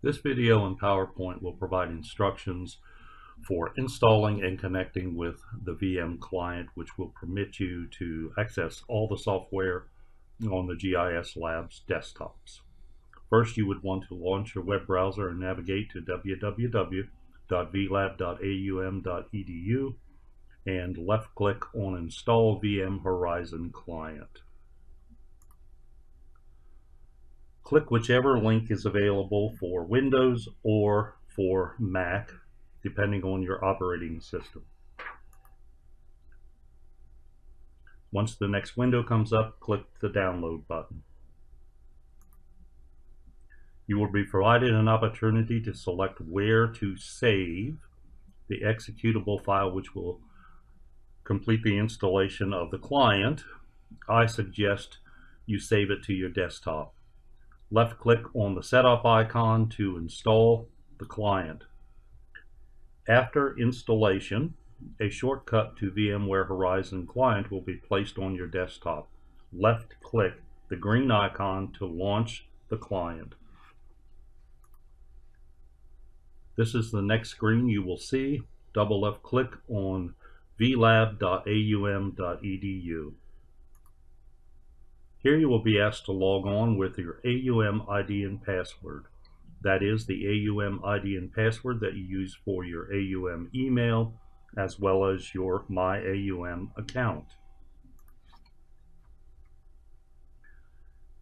This video and PowerPoint will provide instructions for installing and connecting with the VM client, which will permit you to access all the software on the GIS Labs desktops. First, you would want to launch your web browser and navigate to www.vlab.aum.edu and left-click on Install VM Horizon Client. Click whichever link is available for Windows or for Mac, depending on your operating system. Once the next window comes up, click the download button. You will be provided an opportunity to select where to save the executable file, which will complete the installation of the client. I suggest you save it to your desktop. Left click on the setup icon to install the client. After installation, a shortcut to VMware Horizon Client will be placed on your desktop. Left click the green icon to launch the client. This is the next screen you will see. Double left click on vlab.aum.edu. Here you will be asked to log on with your AUM ID and password. That is the AUM ID and password that you use for your AUM email as well as your My AUM account.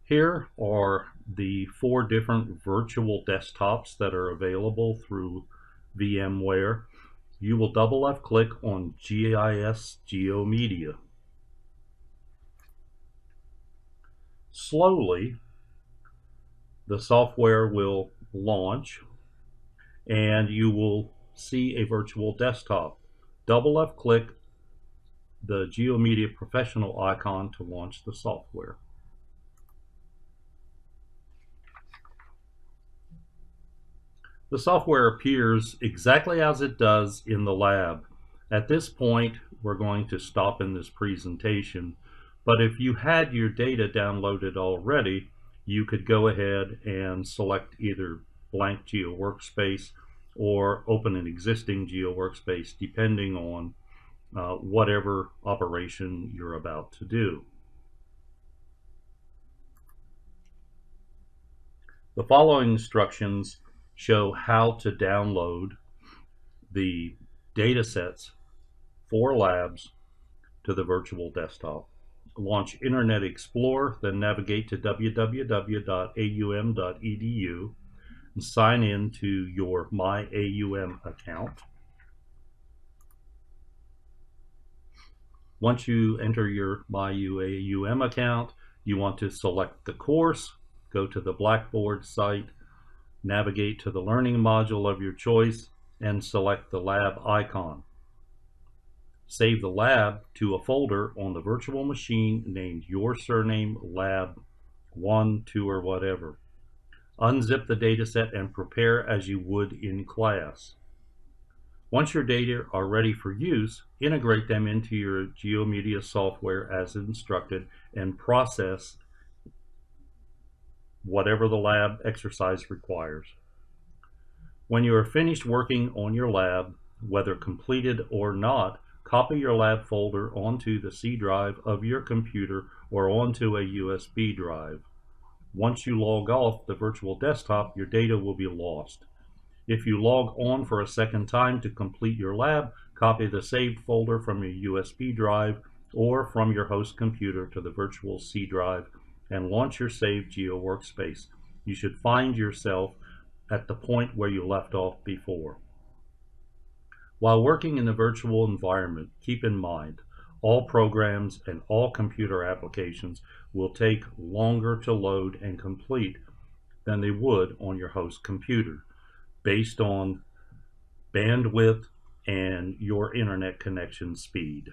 Here are the 4 different virtual desktops that are available through VMware. You will double left click on GIS GeoMedia. Slowly, the software will launch and you will see a virtual desktop. Double left click the GeoMedia Professional icon to launch the software. The software appears exactly as it does in the lab. At this point, we're going to stop in this presentation. But if you had your data downloaded already, you could go ahead and select either blank GeoWorkspace or open an existing GeoWorkspace depending on whatever operation you're about to do. The following instructions show how to download the data sets for labs to the virtual desktop. Launch Internet Explorer, then navigate to www.aum.edu and sign in to your My AUM account. Once you enter your My AUM account, you want to select the course, go to the Blackboard site, navigate to the learning module of your choice, and select the lab icon. Save the lab to a folder on the virtual machine named your surname lab 1, 2, or whatever. Unzip the dataset and prepare as you would in class. Once your data are ready for use, integrate them into your GeoMedia software as instructed and process whatever the lab exercise requires. When you are finished working on your lab, whether completed or not, copy your lab folder onto the C drive of your computer or onto a USB drive. Once you log off the virtual desktop, your data will be lost. If you log on for a second time to complete your lab, copy the saved folder from your USB drive or from your host computer to the virtual C drive and launch your saved GeoWorkspace. You should find yourself at the point where you left off before. While working in the virtual environment, keep in mind, all programs and all computer applications will take longer to load and complete than they would on your host computer, based on bandwidth and your internet connection speed.